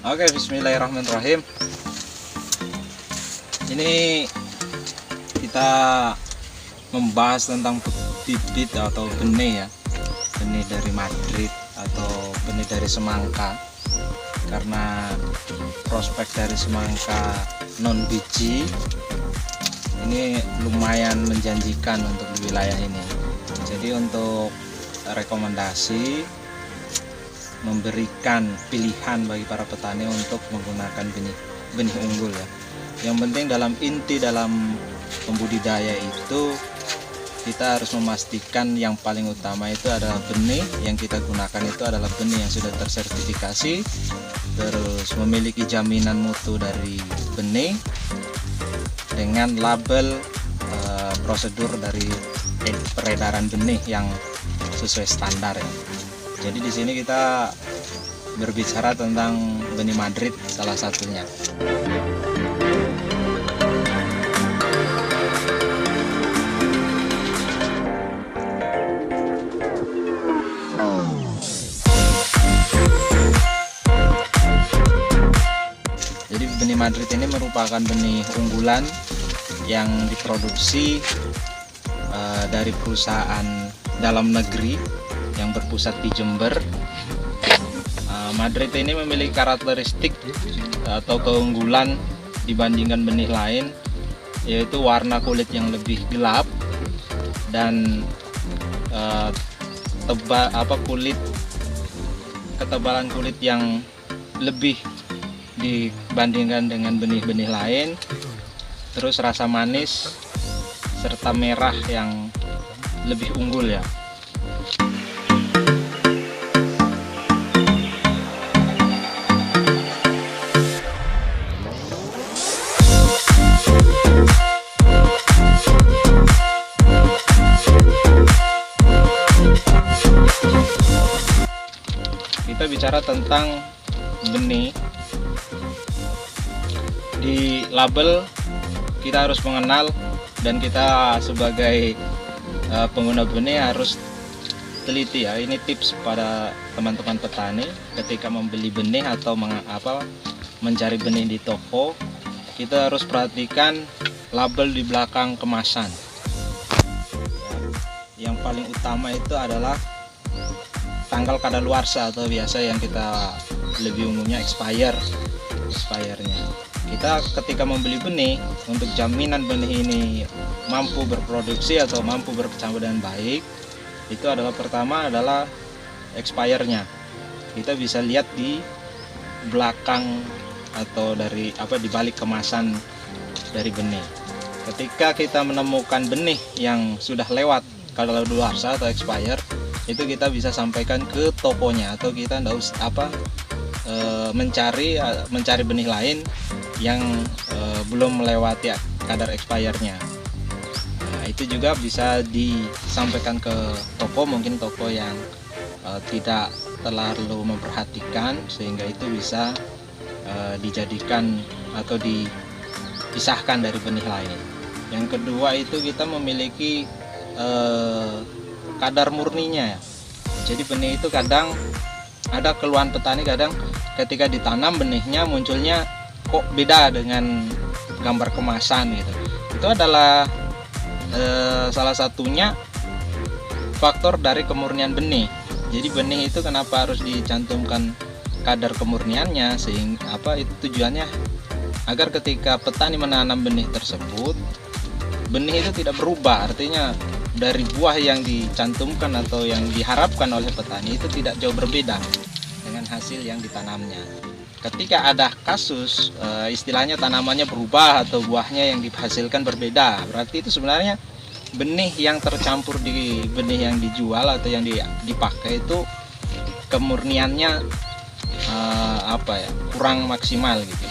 Oke, bismillahirrahmanirrahim. Ini kita membahas tentang bibit atau benih ya. Benih dari Madrid atau benih dari semangka. Karena prospek dari semangka non biji ini lumayan menjanjikan untuk di wilayah ini. Jadi untuk rekomendasi memberikan pilihan bagi para petani untuk menggunakan benih unggul ya. Yang penting dalam pembudidaya itu kita harus memastikan yang paling utama itu adalah benih yang kita gunakan itu adalah benih yang sudah tersertifikasi, terus memiliki jaminan mutu dari benih dengan label prosedur dari peredaran benih yang sesuai standar ya. Jadi di sini kita berbicara tentang benih Madrid salah satunya. Jadi benih Madrid ini merupakan benih unggulan yang diproduksi dari perusahaan dalam negeri yang berpusat di Jember. Madrid ini memiliki karakteristik atau keunggulan dibandingkan benih lain, yaitu warna kulit yang lebih gelap dan ketebalan kulit yang lebih dibandingkan dengan benih-benih lain. Terus rasa manis serta merah yang lebih unggul ya. Kita bicara tentang benih, di label kita harus mengenal, dan kita sebagai pengguna benih harus teliti ya. Ini tips pada teman-teman petani ketika membeli benih atau mencari benih di toko. Kita harus perhatikan label di belakang kemasan. Yang paling utama itu adalah tanggal kadaluarsa atau biasa yang kita lebih umumnya expirednya. Kita ketika membeli benih, untuk jaminan benih ini mampu berproduksi atau mampu berkecambah dengan baik, itu adalah pertama adalah expirednya. Kita bisa lihat di belakang atau di balik kemasan dari benih. Ketika kita menemukan benih yang sudah lewat kadaluarsa atau expired, itu kita bisa sampaikan ke tokonya, atau kita tidak usah mencari benih lain yang belum melewati kadar expirednya. Nah, itu juga bisa disampaikan ke toko, mungkin toko yang tidak terlalu memperhatikan, sehingga itu bisa dijadikan atau dipisahkan dari benih lain. Yang kedua itu kita memiliki kadar murninya ya. Jadi benih itu kadang ada keluhan petani, kadang ketika ditanam benihnya munculnya kok beda dengan gambar kemasan gitu. Itu adalah salah satunya faktor dari kemurnian benih. Jadi benih itu kenapa harus dicantumkan kadar kemurniannya, sehingga itu tujuannya agar ketika petani menanam benih tersebut, benih itu tidak berubah. Artinya dari buah yang dicantumkan atau yang diharapkan oleh petani itu tidak jauh berbeda dengan hasil yang ditanamnya. Ketika ada kasus istilahnya tanamannya berubah atau buahnya yang dihasilkan berbeda, berarti itu sebenarnya benih yang tercampur di benih yang dijual atau yang dipakai itu kemurniannya kurang maksimal gitu.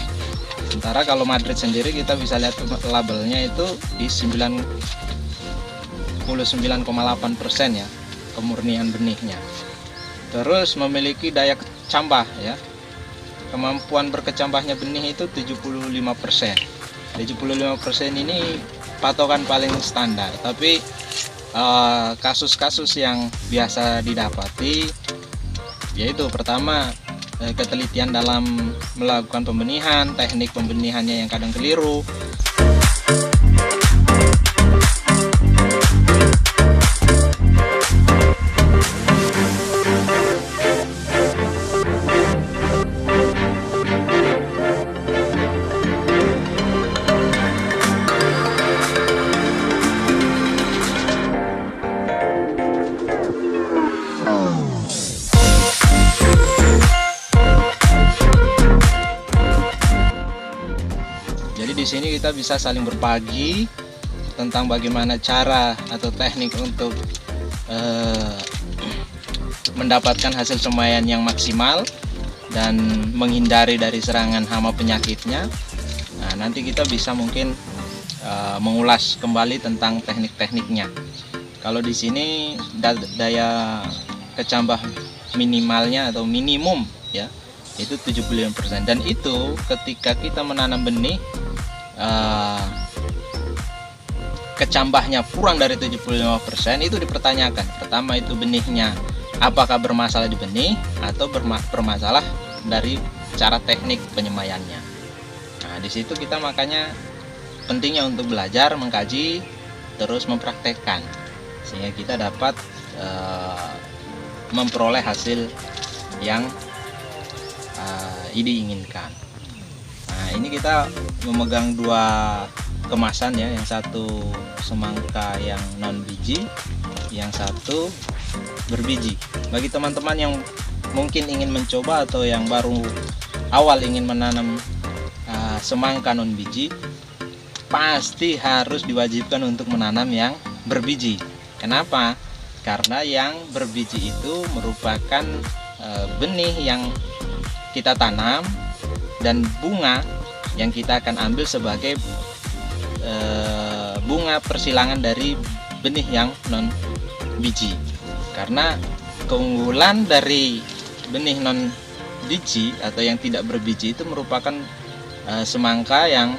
Sementara kalau Madrid sendiri kita bisa lihat labelnya itu di 99,8% ya kemurnian benihnya. Terus memiliki daya kecambah ya. Kemampuan berkecambahnya benih itu 75%. 75% ini patokan paling standar, tapi kasus-kasus yang biasa didapati yaitu pertama ketelitian dalam melakukan pembenihan, teknik pembenihannya yang kadang keliru. Di sini kita bisa saling berbagi tentang bagaimana cara atau teknik untuk mendapatkan hasil semaian yang maksimal dan menghindari dari serangan hama penyakitnya. Nah, nanti kita bisa mungkin mengulas kembali tentang teknik-tekniknya. Kalau di sini daya kecambah minimalnya atau minimum ya itu 75%, dan itu ketika kita menanam benih kecambahnya kurang dari 75% itu dipertanyakan. Pertama itu benihnya apakah bermasalah di benih atau bermasalah dari cara teknik penyemaiannya. Nah, di situ kita makanya pentingnya untuk belajar, mengkaji, terus mempraktekkan sehingga kita dapat memperoleh hasil yang diinginkan. Nah, ini kita memegang dua kemasan ya, yang satu semangka yang non biji, yang satu berbiji. Bagi teman-teman yang mungkin ingin mencoba atau yang baru awal ingin menanam semangka non biji, pasti harus diwajibkan untuk menanam yang berbiji. Kenapa? Karena yang berbiji itu merupakan benih yang kita tanam dan bunga yang kita akan ambil sebagai bunga persilangan dari benih yang non biji. Karena keunggulan dari benih non biji atau yang tidak berbiji itu merupakan semangka yang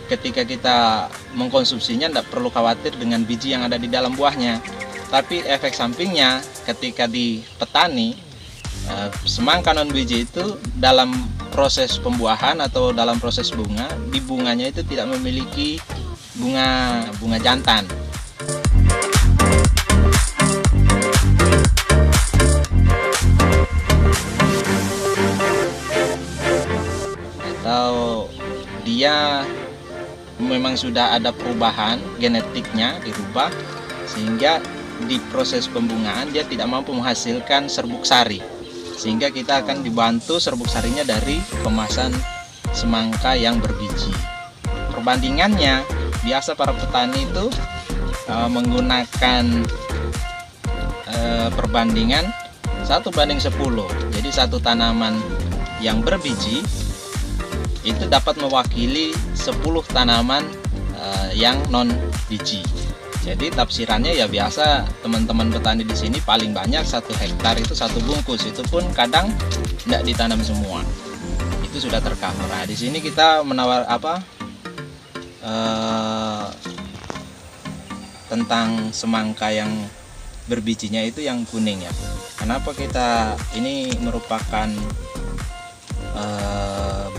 ketika kita mengkonsumsinya tidak perlu khawatir dengan biji yang ada di dalam buahnya. Tapi efek sampingnya ketika di petani, semangka non biji itu dalam proses pembuahan atau dalam proses bunga, di bunganya itu tidak memiliki bunga jantan. Atau dia memang sudah ada perubahan genetiknya, dirubah sehingga di proses pembungaan dia tidak mampu menghasilkan serbuk sari, sehingga kita akan dibantu serbuk sarinya dari kemasan semangka yang berbiji. Perbandingannya biasa para petani itu menggunakan perbandingan 1:10. Jadi satu tanaman yang berbiji itu dapat mewakili 10 tanaman yang non biji. Jadi tafsirannya ya biasa teman-teman petani di sini paling banyak 1 hektar itu 1 bungkus, itu pun kadang tidak ditanam semua. Itu sudah tercover. Nah, di sini kita menawar tentang semangka yang berbijinya itu yang kuning ya. Kenapa kita ini merupakan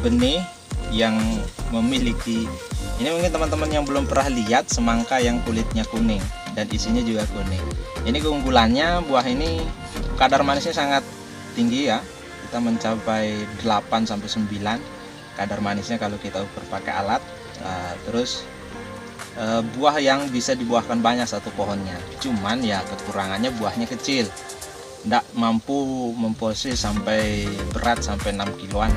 benih yang memiliki, ini mungkin teman-teman yang belum pernah lihat semangka yang kulitnya kuning dan isinya juga kuning. Ini keunggulannya, buah ini kadar manisnya sangat tinggi ya. Kita mencapai 8-9 kadar manisnya kalau kita ukur pakai alat. Terus buah yang bisa dibuahkan banyak satu pohonnya. Cuman ya kekurangannya buahnya kecil. Tidak mampu memproses sampai berat sampai 6 kiloan.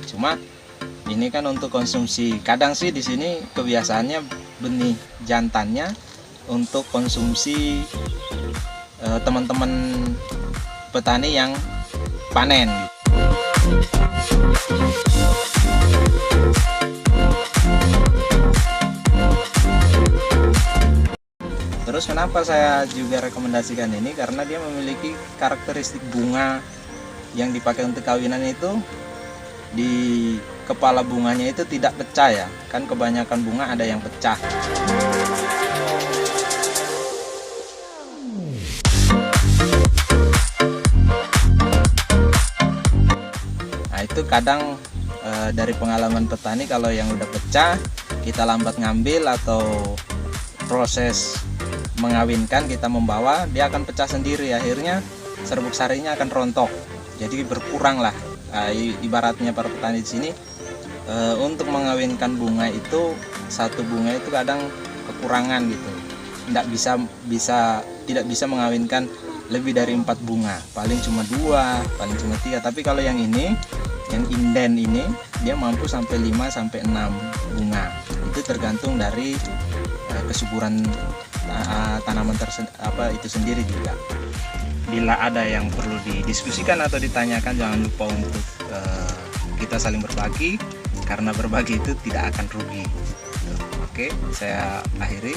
Cuma ini kan untuk konsumsi. Kadang sih di sini kebiasaannya benih jantannya untuk konsumsi teman-teman petani yang panen. Terus kenapa saya juga rekomendasikan ini? Karena dia memiliki karakteristik bunga yang dipakai untuk kawinan itu di kepala bunganya itu tidak pecah ya, kan kebanyakan bunga ada yang pecah. Nah itu kadang dari pengalaman petani, kalau yang udah pecah kita lambat ngambil atau proses mengawinkan kita membawa, dia akan pecah sendiri, akhirnya serbuk sarinya akan rontok, jadi berkurang lah. Ibaratnya para petani di sini untuk mengawinkan bunga itu, satu bunga itu kadang kekurangan gitu, tidak bisa mengawinkan lebih dari 4 bunga, paling cuma 2, paling cuma 3. Tapi kalau yang ini, yang inden ini, dia mampu sampai 5 sampai 6 bunga. Itu tergantung dari kesuburan tanaman itu sendiri juga. Bila ada yang perlu didiskusikan atau ditanyakan, jangan lupa untuk kita saling berbagi, karena berbagi itu tidak akan rugi. Oke, saya akhiri.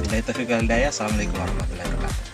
Billahi taufiq wal hidayah. Assalamualaikum warahmatullahi wabarakatuh.